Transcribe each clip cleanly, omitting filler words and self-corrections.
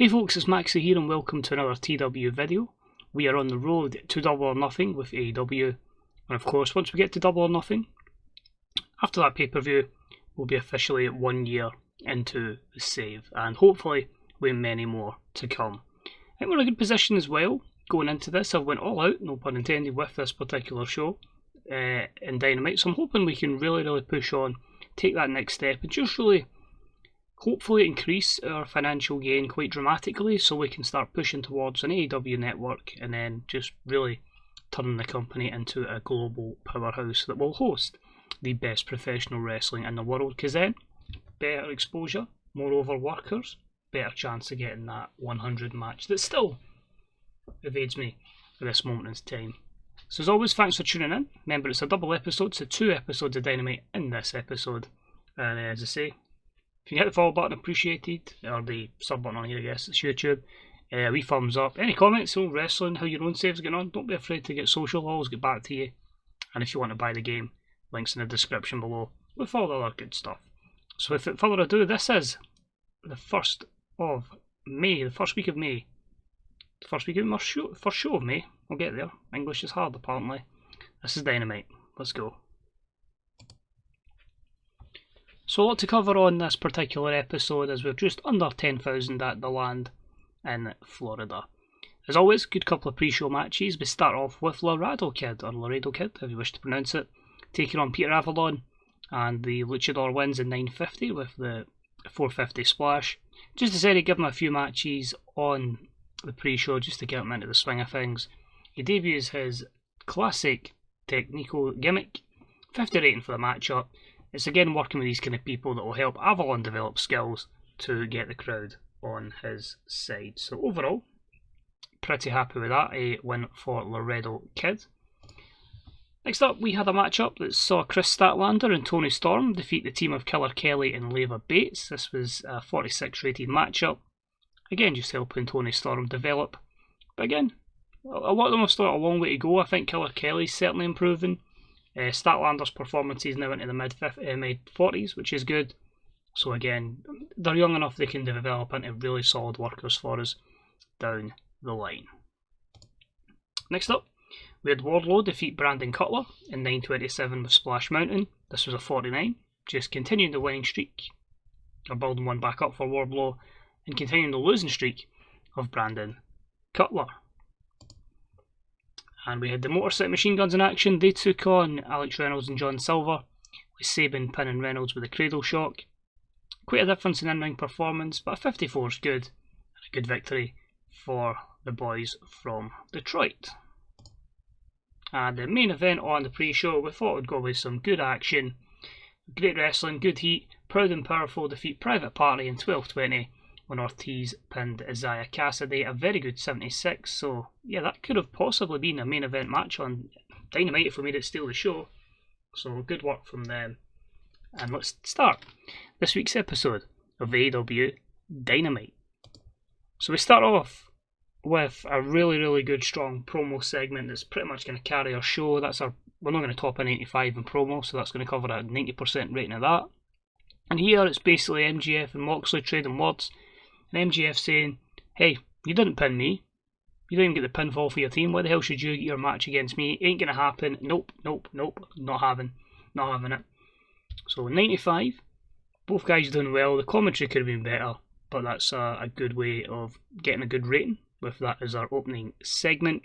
Hey folks, it's Maxie here and welcome to another TW video. We are on the road to Double or Nothing with AEW, and of course once we get to Double or Nothing, after that pay-per-view, we'll be officially 1 year into the save, and hopefully with many more to come. I think we're in a good position as well going into this. I went all out, no pun intended, with this particular show in Dynamite, so I'm hoping we can really push on, take that next step and just really hopefully increase our financial gain quite dramatically so we can start pushing towards an AEW network and then just really turn the company into a global powerhouse that will host the best professional wrestling in the world, because then better exposure, more over workers, better chance of getting that 100 match that still evades me at this moment in time. So as always, thanks for tuning in. Remember, it's a double episode, so 2 episodes of Dynamite in this episode, and as I say, if you hit the follow button, appreciated, or the sub button on here, I guess, it's YouTube. Wee thumbs up. Any comments on wrestling, how your own save's going on, don't be afraid to get social, I'll always get back to you. And if you want to buy the game, links in the description below, with all the other good stuff. So without further ado, this is the 1st of May, the first week of May. The first show of May, we'll get there. English is hard apparently. This is Dynamite, let's go. So a lot to cover on this particular episode as we're just under 10,000 at the land in Florida. As always, good couple of pre-show matches. We start off with Laredo Kid, or Laredo Kid, if you wish to pronounce it, taking on Peter Avalon, and the Luchador wins in 950 with the 450 splash. Just decided to give him a few matches on the pre-show just to get him into the swing of things. He debuts his classic technical gimmick, 50 rating for the matchup. It's again working with these kind of people that will help Avalon develop skills to get the crowd on his side. So overall, pretty happy with that, a win for Laredo Kid. Next up, we had a matchup that saw Chris Statlander and Tony Storm defeat the team of Killer Kelly and Leva Bates. This was a 46 rated matchup. Again, just helping Tony Storm develop. But again, a lot of them have still got a long way to go. I think Killer Kelly's certainly improving. Statlander's performance is now into the mid-40s, which is good. So again, they're young enough they can develop into really solid workers for us down the line. Next up, we had Wardlow defeat Brandon Cutler in 927 with Splash Mountain. This was a 49, just continuing the winning streak, or building one back up for Wardlow, and continuing the losing streak of Brandon Cutler. And we had the Motor City Machine Guns in action. They took on Alex Reynolds and John Silver, with Sabin pinning Reynolds with a cradle shock. Quite a difference in in-ring performance, but a 54 is good, and a good victory for the boys from Detroit. And the main event on the pre-show, we thought it would go with some good action, great wrestling, good heat. Proud and Powerful defeat Private Party in 12:20 when Ortiz pinned Isaiah Cassidy, a very good 76. So yeah, that could have possibly been a main event match on Dynamite if we made it steal the show. So good work from them. And let's start this week's episode of AEW Dynamite. So we start off with a really good strong promo segment that's pretty much going to carry our show. We're not going to top a 95 in promo, so that's going to cover a 90% rating of that. And here it's basically MJF and Moxley trading words, and MJF saying, hey, you didn't pin me, you didn't get the pinfall for your team, why the hell should you get your match against me? Ain't going to happen, nope, not having it. So 95, both guys doing well. The commentary could have been better, but that's a good way of getting a good rating with that as our opening segment.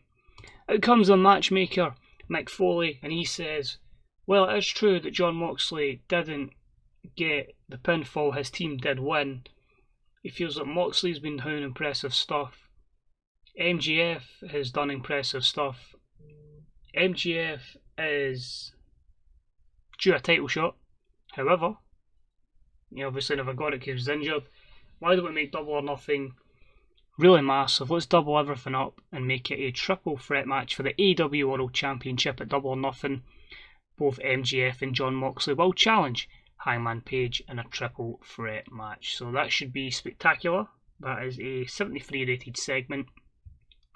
Out comes the matchmaker, Mick Foley, and he says, well, it is true that Jon Moxley didn't get the pinfall, his team did win. He feels that Moxley's been doing impressive stuff. MJF has done impressive stuff. MJF is due a title shot. However, he obviously never got it because he was injured. Why don't we make Double or Nothing really massive? Let's double everything up and make it a triple threat match for the AEW World Championship at Double or Nothing. Both MJF and Jon Moxley will challenge Hangman Page in a triple threat match. So that should be spectacular. That is a 73 rated segment,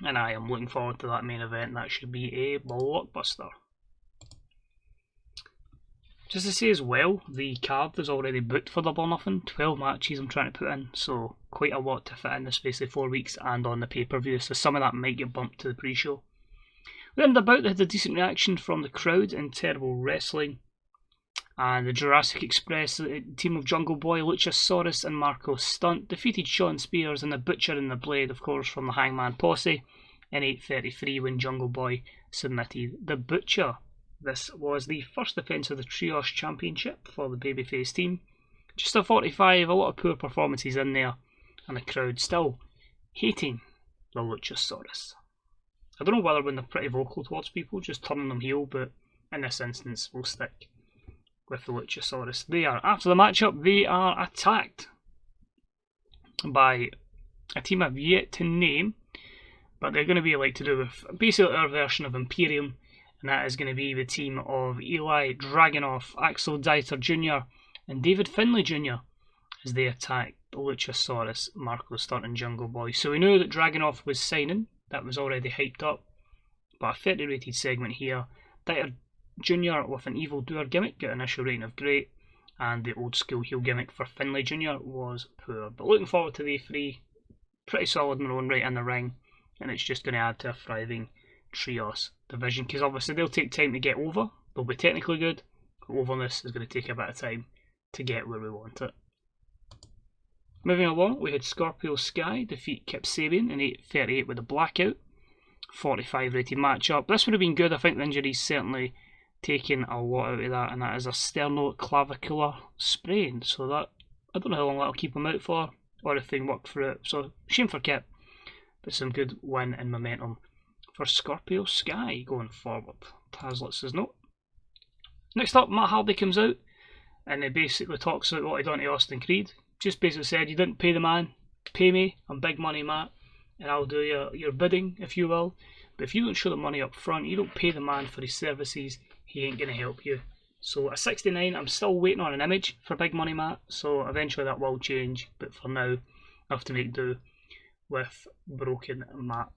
and I am looking forward to that main event. That should be a blockbuster. Just to say as well, the card is already booked for Double or Nothing. 12 matches I'm trying to put in, so quite a lot to fit in the space of 4 weeks and on the pay-per-view, so some of that might get bumped to the pre-show. We ended about, they had a decent reaction from the crowd in Terrible Wrestling. And the Jurassic Express, the team of Jungle Boy, Luchasaurus and Marco Stunt defeated Sean Spears and the Butcher and the Blade, of course, from the Hangman Posse in 8:33 when Jungle Boy submitted the Butcher. This was the first defence of the Trios Championship for the babyface team. Just a 45, a lot of poor performances in there, and the crowd still hating the Luchasaurus. I don't know whether when they're pretty vocal towards people, just turning them heel, but in this instance, we'll stick with the Luchasaurus there. After the matchup, they are attacked by a team I've yet to name, but they're going to be like to do with basically our version of Imperium, and that is going to be the team of Eli Dragunov, Axel Dieter Jr. and David Finlay Jr. as they attack the Luchasaurus, Marco Stunt and Jungle Boy. So we knew that Dragunov was signing, that was already hyped up, but a 30 rated segment here. Dieter Jr. with an evil doer gimmick got an initial rating of great, and the old school heel gimmick for Finlay Jr. was poor. But looking forward to the three, pretty solid in their own right in the ring, and it's just going to add to a thriving Trios division, because obviously they'll take time to get over. They'll be technically good, but overness is going to take a bit of time to get where we want it. Moving along, we had Scorpio Sky defeat Kip Sabian in 8:38 with a blackout. 45 rated matchup. This would have been good. I think the injury's certainly taken a lot out of that, and that is a sternoclavicular sprain. So that, I don't know how long that'll keep him out for, or if they can work through it. So shame for Kip, but some good win and momentum for Scorpio Sky going forward. Taz says no. Next up, Matt Hardy comes out, and he basically talks about what he done to Austin Creed. Just basically said, you didn't pay the man, pay me, I'm big money Matt, and I'll do your bidding, if you will. But if you don't show the money up front, you don't pay the man for his services, he ain't going to help you. So at 69, I'm still waiting on an image for Big Money Matt, so eventually that will change, but for now, I have to make do with Broken Matt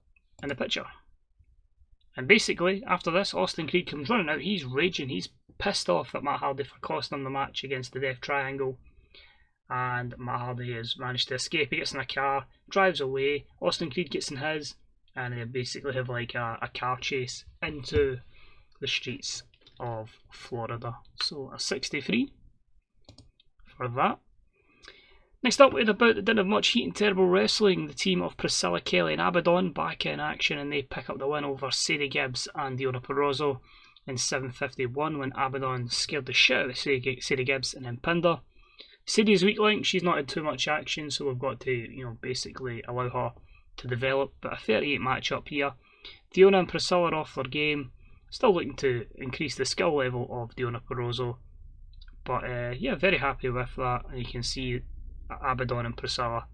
in the picture. And basically, after this, Austin Creed comes running out, he's raging, he's pissed off at Matt Hardy for costing him the match against the Death Triangle. And Matt Hardy has managed to escape. He gets in a car, drives away, Austin Creed gets in his, and they basically have like a car chase into the streets of Florida. So a 63 for that. Next up, we had a bout that didn't have much heat in Terrible Wrestling. The team of Priscilla Kelly and Abaddon back in action, and they pick up the win over Sadie Gibbs and Deonna Purrazzo in 7:51 when Abaddon scared the shit out of Sadie Gibbs and then pinned her. Sadie's weak link, she's not had too much action, so we've got to, basically allow her to develop. But a 38 matchup here. Deonna and Priscilla are off their game. Still looking to increase the skill level of Deonna Purrazzo. But yeah, very happy with that. And you can see Abaddon and Priscilla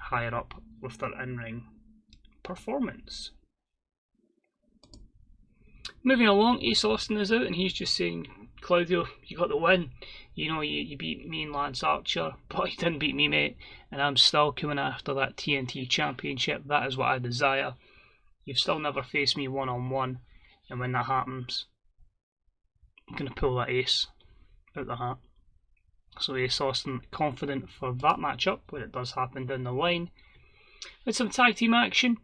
higher up with their in-ring performance. Moving along, Ace Austin is out and he's just saying, Claudio, you got the win. You beat me and Lance Archer, but you didn't beat me, mate. And I'm still coming after that TNT Championship. That is what I desire. You've still never faced me one-on-one. And when that happens, I'm going to pull that Ace out the hat. So Ace Austin confident for that matchup when it does happen down the line. We had some tag team action.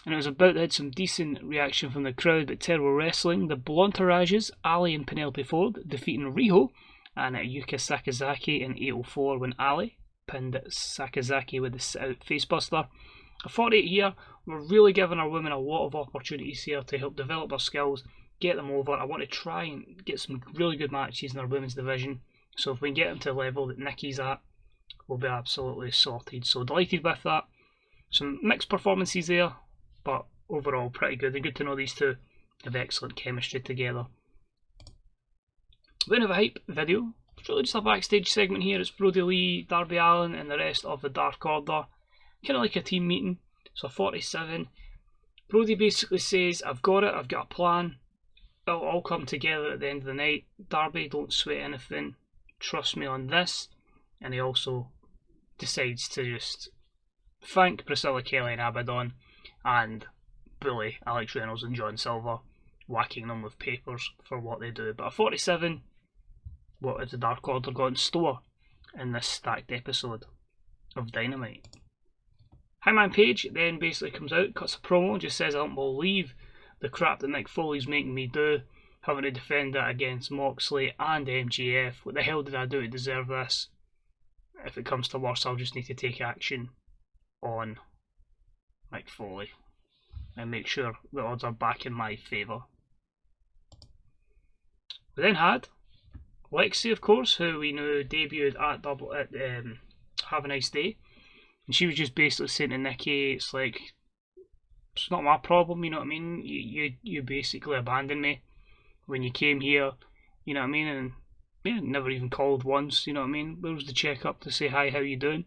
And it was about to had some decent reaction from the crowd at Terrible Wrestling. The Blontourages, Ali and Penelope Ford, defeating Riho and Yuka Sakazaki in 8:04 when Ali pinned Sakazaki with the sit-out facebuster. A 48 here, we're really giving our women a lot of opportunities here to help develop their skills, get them over. I want to try and get some really good matches in our women's division. So if we can get them to the level that Nikki's at, we'll be absolutely sorted. So delighted with that. Some mixed performances there, but overall pretty good. And good to know these two have excellent chemistry together. Bit of a hype video. It's really just a backstage segment here. It's Brody Lee, Darby Allin and the rest of the Dark Order. Kind of like a team meeting. So 47. Brody basically says, I've got it, I've got a plan. It'll all come together at the end of the night. Darby, don't sweat anything. Trust me on this. And he also decides to just thank Priscilla Kelly and Abaddon and bully Alex Reynolds and John Silver, whacking them with papers for what they do. But a 47, what has the Dark Order got in store in this stacked episode of Dynamite. Hangman Page then basically comes out, cuts a promo, just says I don't believe the crap that Mick Foley's making me do, having to defend that against Moxley and MJF. What the hell did I do to deserve this? If it comes to worse, I'll just need to take action on Mick Foley and make sure the odds are back in my favour. We then had Lexi, of course, who we knew debuted at Have a Nice Day, and she was just basically saying to Nikki, it's like, it's not my problem, you know what I mean? You basically abandoned me when you came here, you know what I mean? And yeah, never even called once, you know what I mean? Where was the check-up to say hi, how you doing?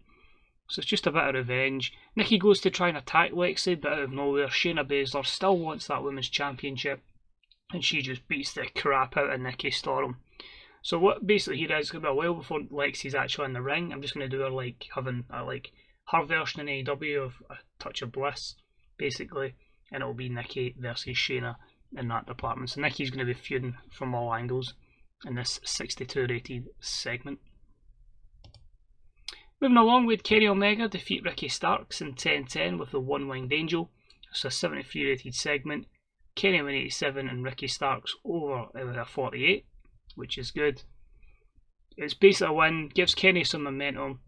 So it's just a bit of revenge. Nikki goes to try and attack Lexi, but out of nowhere, Shayna Baszler still wants that Women's Championship, and she just beats the crap out of Nikki Storm. So what basically here is going to be a while before Lexi's actually in the ring. I'm just going to do her like having a, like her version in AEW of a Touch of Bliss, basically, and it'll be Nikki versus Shayna in that department. So Nikki's going to be feuding from all angles in this 62 rated segment. Moving along, with Kenny Omega defeat Ricky Starks in 10-10 with the One-Winged Angel. It's a 73 rated segment. Kenny win 87 and Ricky Starks over with a 48, which is good. It's basically a win, gives Kenny some momentum,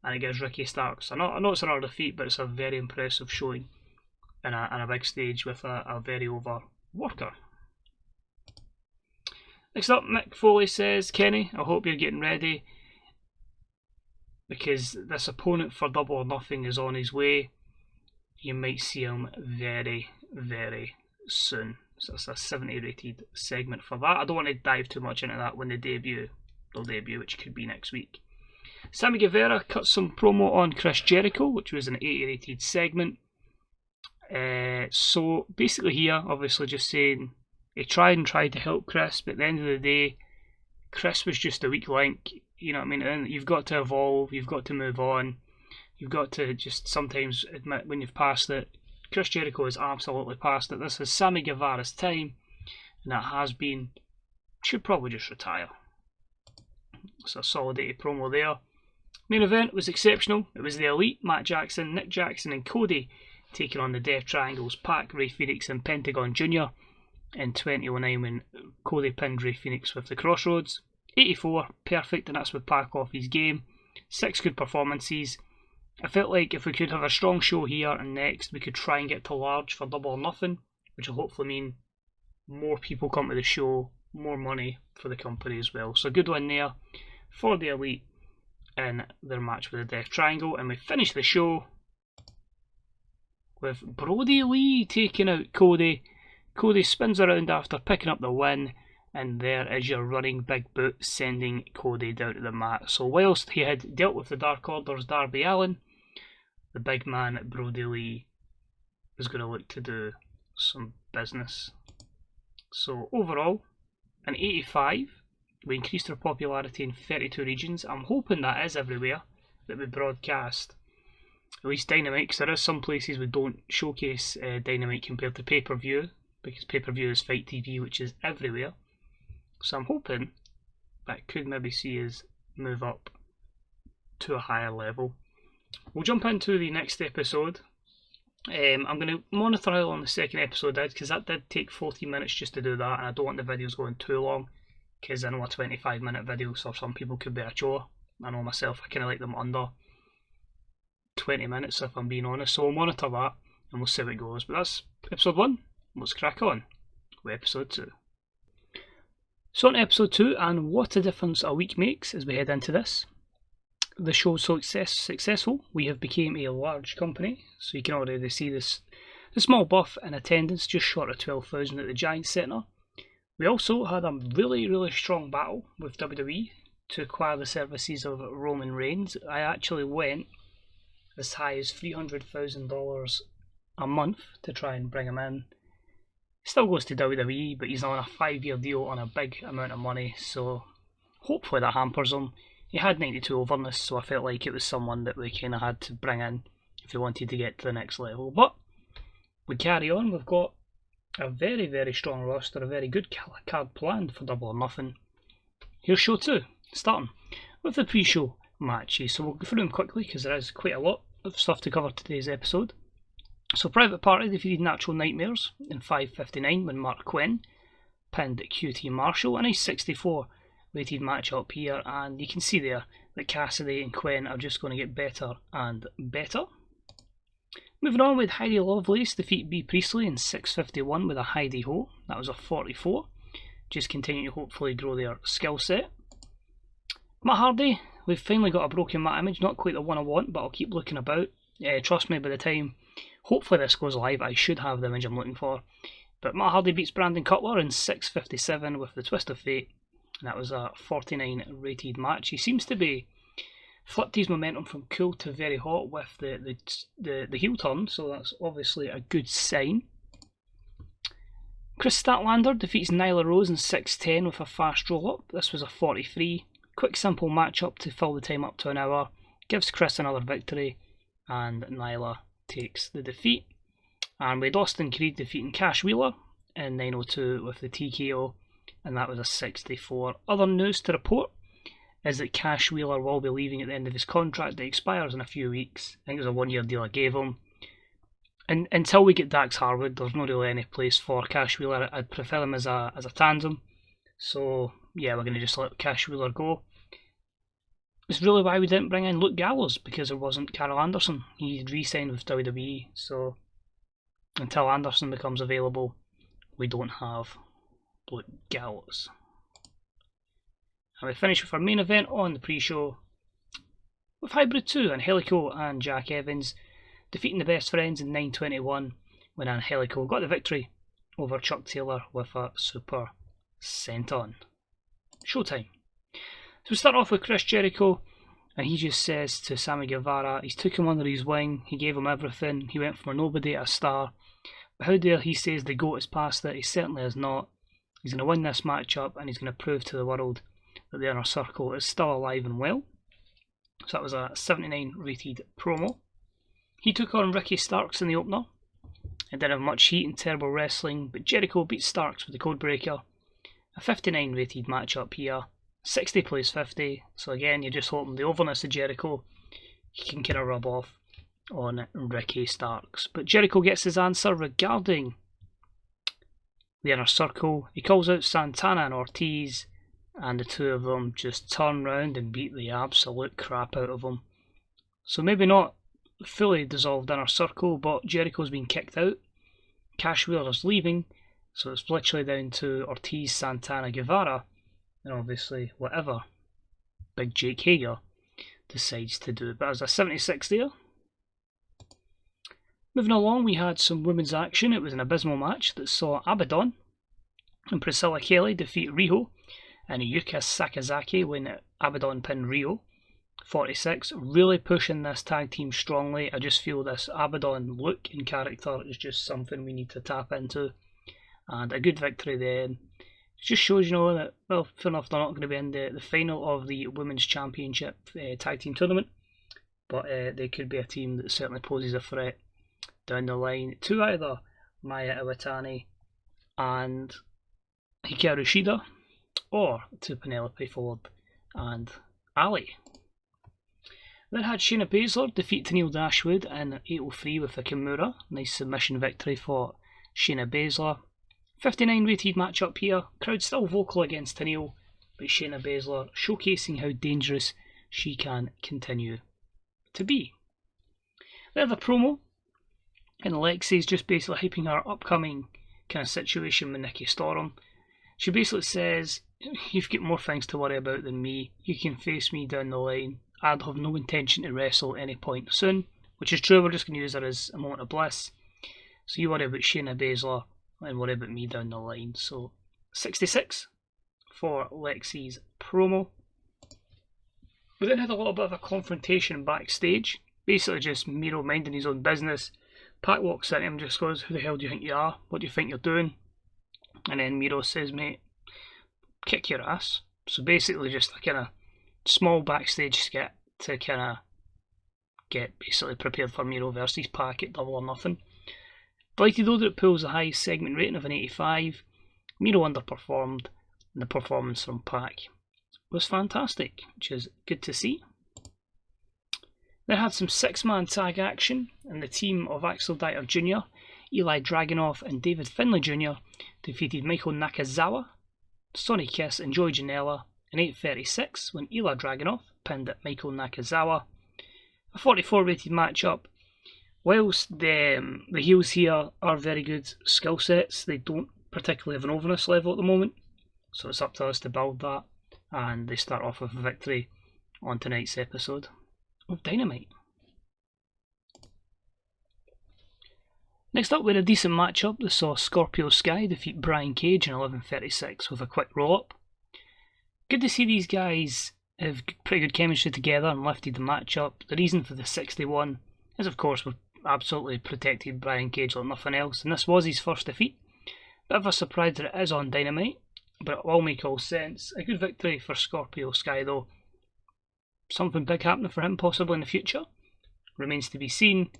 and it gives Ricky Starks, I know it's another defeat, but it's a very impressive showing in a big stage with a very over worker. Next up, Mick Foley says, Kenny, I hope you're getting ready, because this opponent for Double or Nothing is on his way. You might see him very, very soon. So it's a 70 rated segment for that. I don't want to dive too much into that when they debut. They'll debut, which could be next week. Sammy Guevara cut some promo on Chris Jericho, which was an 80 rated segment. So basically here, obviously just saying he tried to help Chris, but at the end of the day, Chris was just a weak link. You know what I mean? And you've got to evolve, you've got to move on, you've got to just sometimes admit when you've passed it. Chris Jericho is absolutely past it. This is Sammy Guevara's time, and that has been. Should probably just retire. It's a solidarity promo there. Main event was exceptional. It was the Elite, Matt Jackson, Nick Jackson and Cody taking on the Death Triangles, Pac, Ray Phoenix and Pentagon Jr. in 2009 when Cody pinned Ray Phoenix with the Crossroads. 84, perfect, and that's with Pac off his game. 6 good performances. I felt like if we could have a strong show here and next, we could try and get to large for Double or Nothing, which will hopefully mean more people come to the show, more money for the company as well. So a good one there for the Elite in their match with the Death Triangle. And we finish the show with Brody Lee taking out Cody. Cody spins around after picking up the win, and there is your running big boot sending Cody down to the mat. So whilst he had dealt with the Dark Order's Darby Allin, the big man Brody Lee is going to look to do some business. So overall, an 85. We increased our popularity in 32 regions. I'm hoping that is everywhere that we broadcast. At least Dynamite, because there is some places we don't showcase Dynamite compared to pay-per-view, because pay-per-view is Fight TV, which is everywhere. So I'm hoping that could maybe see us move up to a higher level. We'll jump into the next episode. I'm going to monitor how long the second episode did, because that did take 40 minutes just to do that, and I don't want the videos going too long, because I know a 25-minute video, so some people could be a chore. I know myself, I kind of like them under 20 minutes if I'm being honest, so we'll monitor that and we'll see how it goes. But that's episode 1, let's crack on with episode 2. So on to episode 2, and what a difference a week makes as we head into this. The show's so successful, we have become a large company, so you can already see this the small buff in attendance, just short of 12,000 at the Giant Centre. We also had a really strong battle with WWE to acquire the services of Roman Reigns. I actually went as high as $300,000 a month to try and bring him in. Still goes to WWE, but he's on a 5-year deal on a big amount of money, so hopefully that hampers him. He had 92 overness, so I felt like it was someone that we kind of had to bring in if we wanted to get to the next level. But we carry on. We've got a very strong roster, a very good card planned for Double or Nothing. Here's show 2 Starting with the pre-show matches, so we'll go through them quickly because there is quite a lot of stuff to cover today's episode. So Private Party defeated Natural Nightmares in 5:59 when Mark Quinn pinned QT Marshall. A nice 64 rated match up here, and you can see there that Cassidy and Quinn are just going to get better and better. Moving on with Heidi Lovelace defeat Bea Priestley in 6:51 with a Heidi Ho. That was a 44. Just continue to hopefully grow their skill set. Matt Hardy, we've finally got a broken mat image, not quite the one I want, but I'll keep looking about. Trust me, by the time hopefully this goes live, I should have the image I'm looking for. But Matt Hardy beats Brandon Cutler in 6:57 with the Twist of Fate. And that was a 49 rated match. He seems to be flipped his momentum from cool to very hot with the heel turn, so that's obviously a good sign. Chris Statlander defeats Nyla Rose in 6:10 with a fast roll up. This was a 43. Quick simple match up to fill the time up to an hour. Gives Chris another victory, and Nyla takes the defeat. And with Austin Creed defeating Cash Wheeler in 9:02 with the TKO, and that was a 64. Other news to report is that Cash Wheeler will be leaving at the end of his contract that expires in a few weeks. I think it was a 1 year deal I gave him. And until we get Dax Harwood, there's not really any place for Cash Wheeler. I'd prefer him as a tandem. So yeah, we're going to just let Cash Wheeler go. It's really why we didn't bring in Luke Gallows, because there wasn't Carl Anderson. He re-signed with WWE, so until Anderson becomes available, we don't have Luke Gallows. And we finish with our main event on the pre-show with Hybrid 2, Angelico and Jack Evans defeating the Best Friends in 9:21 when Angelico got the victory over Chuck Taylor with a super senton. Showtime. So we start off with Chris Jericho, and he just says to Sammy Guevara, he's took him under his wing, he gave him everything, he went from a nobody to a star. But how dare he says the GOAT is past it? He certainly is not. He's going to win this matchup, and he's going to prove to the world that the Inner Circle is still alive and well. So that was a 79 rated promo. He took on Ricky Starks in the opener. It didn't have much heat and terrible wrestling, but Jericho beat Starks with the Codebreaker. A 59 rated matchup here. 60 plays 50, so again you're just hoping the overness of Jericho he can kind of rub off on Ricky Starks. But Jericho gets his answer regarding the Inner Circle. He calls out Santana and Ortiz, and the two of them just turn round and beat the absolute crap out of him. So maybe not fully dissolved Inner Circle, but Jericho's been kicked out. Cash Wheeler's leaving, so it's literally down to Ortiz, Santana, Guevara, and obviously whatever Big Jake Hager decides to do. But as a 76 there. Moving along, we had some women's action. It was an abysmal match that saw Abaddon and Priscilla Kelly defeat Riho and Yuka Sakazaki when Abaddon pinned Riho. 46, really pushing this tag team strongly. I just feel this Abaddon look and character is just something we need to tap into. And a good victory then. It just shows, you know, that, well, fair enough, they're not going to be in the final of the Women's Championship Tag Team Tournament, but they could be a team that certainly poses a threat down the line to either Maya Iwatani and Hikaru Shida, or to Penelope Ford and Ali. Then had Shayna Baszler defeat Tenille Dashwood in 8:03 with a Kimura. Nice submission victory for Shayna Baszler. 59 rated matchup here. Crowd still vocal against Tenille, but Shayna Baszler showcasing how dangerous she can continue to be. There's a promo, and Alexi's just basically hyping her upcoming kind of situation with Nikki Storm. She basically says, "You've got more things to worry about than me. You can face me down the line. I'd have no intention to wrestle at any point soon," which is true. We're just going to use her as a moment of bliss. So you worry about Shayna Baszler and worry about me down the line. So 66 for Lexi's promo. We then had a little bit of a confrontation backstage. Basically just Miro minding his own business. Pac walks in and just goes, "Who the hell do you think you are? What do you think you're doing?" And then Miro says, "Mate, kick your ass." So basically just a kind of small backstage skit to kind of get basically prepared for Miro versus Pac at Double or Nothing. Delighted though that it pulls the highest segment rating of an 85. Miro underperformed in the performance from Pac was fantastic, which is good to see. Then had some 6-man tag action, and the team of Axel Dieter Jr., Eli Dragunov and David Finlay Jr. defeated Michael Nakazawa, Sonny Kiss and Joey Janela in 8:36 when Eli Dragunov pinned Michael Nakazawa. A 44 rated matchup. Whilst the heels here are very good skill sets, they don't particularly have an overness level at the moment, so it's up to us to build that, and they start off with a victory on tonight's episode of Dynamite. Next up, we had a decent matchup that saw Scorpio Sky defeat Brian Cage in 11:36 with a quick roll-up. Good to see these guys have pretty good chemistry together and lifted the matchup. The reason for the 61 is, of course, we've absolutely protected Brian Cage like nothing else, and this was his first defeat. Bit of a surprise that it is on Dynamite, but it will make all sense. A good victory for Scorpio Sky though. Something big happening for him possibly in the future remains to be seen.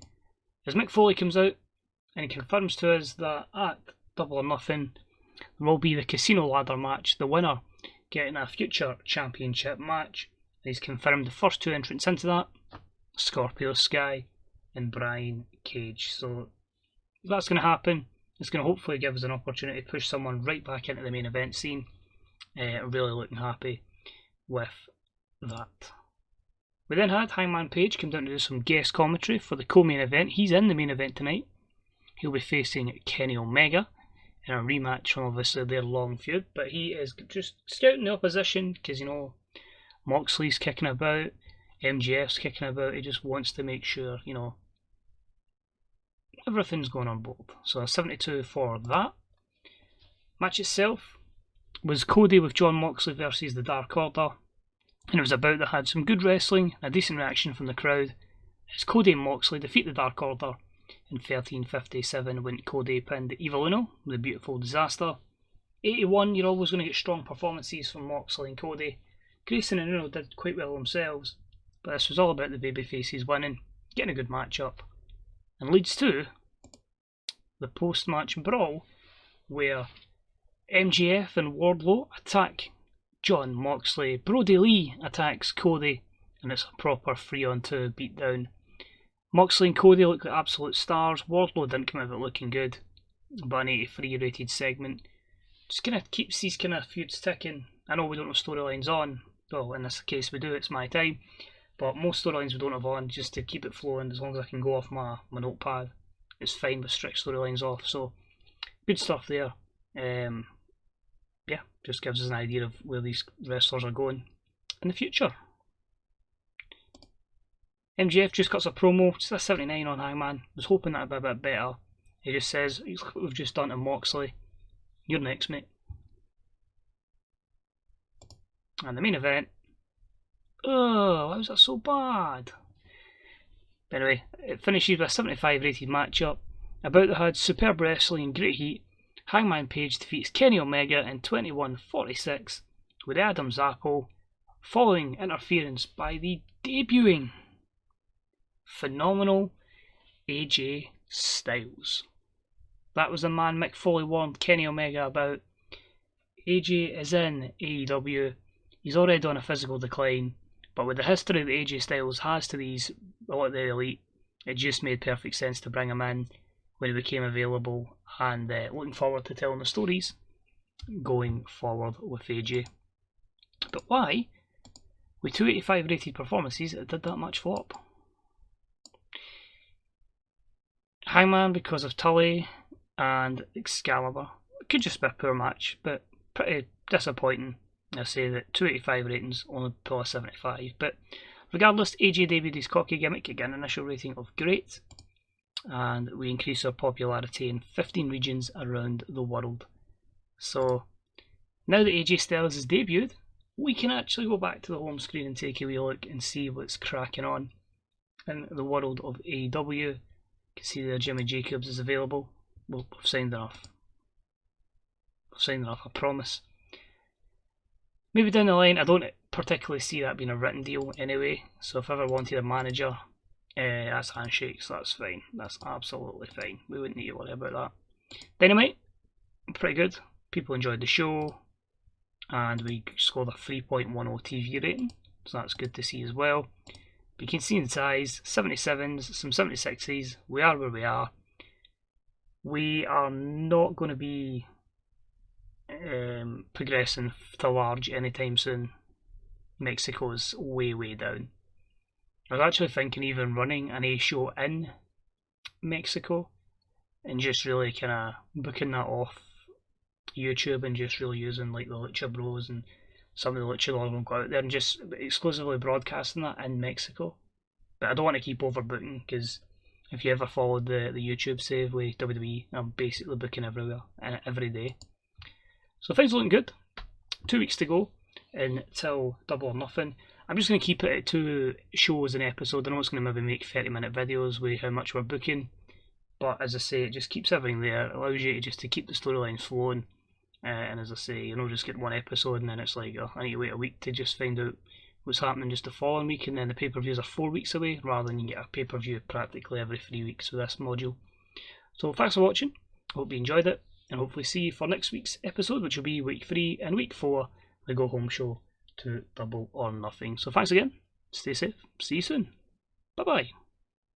As Mick Foley comes out and he confirms to us that at Double or Nothing there will be the Casino Ladder match, the winner getting a future championship match. He's confirmed the first two entrants into that, Scorpio Sky and Brian Cage. So if that's going to happen, it's going to hopefully give us an opportunity to push someone right back into the main event scene. Really looking happy with that. We then had Hangman Page come down to do some guest commentary for the co-main event. He's in the main event tonight. He'll be facing Kenny Omega in a rematch from obviously their long feud, but he is just scouting the opposition because, you know, Moxley's kicking about, MJF's kicking about. He just wants to make sure, you know, everything's going on board. So 72 for that. Match itself was Cody with John Moxley versus the Dark Order, and it was a bout that had some good wrestling and a decent reaction from the crowd as Cody and Moxley defeat the Dark Order in 13:57 when Cody pinned Evil Uno with a beautiful disaster. 81, you're always going to get strong performances from Moxley and Cody. Grayson and Uno did quite well themselves, but this was all about the babyfaces winning, getting a good matchup, and leads to the post-match brawl where MJF and Wardlow attack John Moxley. Brody Lee attacks Cody, and it's a proper 3-on-2 beatdown. Moxley and Cody look like absolute stars. Wardlow didn't come out of it looking good, but an 83 rated segment just kind of keeps these kind of feuds ticking. I know we don't have storylines on, well in this case we do, it's my time, but most storylines we don't have on, just to keep it flowing. As long as I can go off my notepad, it's fine with strict storylines off, so good stuff there. Yeah, just gives us an idea of where these wrestlers are going in the future. MJF just cuts a promo, just a 79 on Hangman. Was hoping that'd be a bit better. He just says, look what we've just done to Moxley. You're next, mate. And the main event. Oh, why was that so bad? Anyway, it finishes with a 75 rated matchup. About that had superb wrestling and great heat. Hangman Page defeats Kenny Omega in 21:46 with Adam's Apple, following interference by the debuting phenomenal AJ Styles. That was the man Mick Foley warned Kenny Omega about. AJ is in AEW. He's already on a physical decline, but with the history that AJ Styles has to a lot of the elite, it just made perfect sense to bring him in when he became available, and looking forward to telling the stories going forward with AJ. But why, with 285 rated performances, it did that much flop? Hangman because of Tully and Excalibur. It could just be a poor match, but pretty disappointing. I say that 285 ratings, only pull a 75, but regardless, AJ debuted his cocky gimmick, again initial rating of great, and we increase our popularity in 15 regions around the world. So now that AJ Styles has debuted, we can actually go back to the home screen and take a wee look and see what's cracking on in the world of AEW. You can see there Jimmy Jacobs is available. We've signed enough. We've signed enough, I promise. Maybe down the line, I don't particularly see that being a written deal anyway, so if I ever wanted a manager, that's handshakes, that's fine. That's absolutely fine. We wouldn't need to worry about that. Dynamite, pretty good. People enjoyed the show. and we scored a 3.10 TV rating, so that's good to see as well. But you can see in the ties, 77s, some 76s, we are where we are. We are not going to be progressing to large anytime soon. Mexico's way down. I was actually thinking even running an A show in Mexico and just really kind of booking that off YouTube and just really using like the Lucha Bros and some of the luchadors will go out there and just exclusively broadcasting that in Mexico. But I don't want to keep overbooking, because if you ever followed the YouTube save with WWE, I'm basically booking everywhere and every day. So things are looking good. 2 weeks to go until Double or Nothing. I'm just going to keep it at 2 shows an episode. I know it's going to maybe make 30-minute videos with how much we're booking, but as I say, it just keeps everything there. It allows you to just to keep the storylines flowing. And as I say, just get 1 episode and then it's like, oh, I need to wait a week to just find out what's happening just the following week, and then the pay-per-views are 4 weeks away, rather than you get a pay-per-view practically every 3 weeks with this module. So thanks for watching, hope you enjoyed it, and hopefully see you for next week's episode, which will be week 3 and week 4, the go home show to Double or Nothing. So thanks again, stay safe, see you soon, bye bye.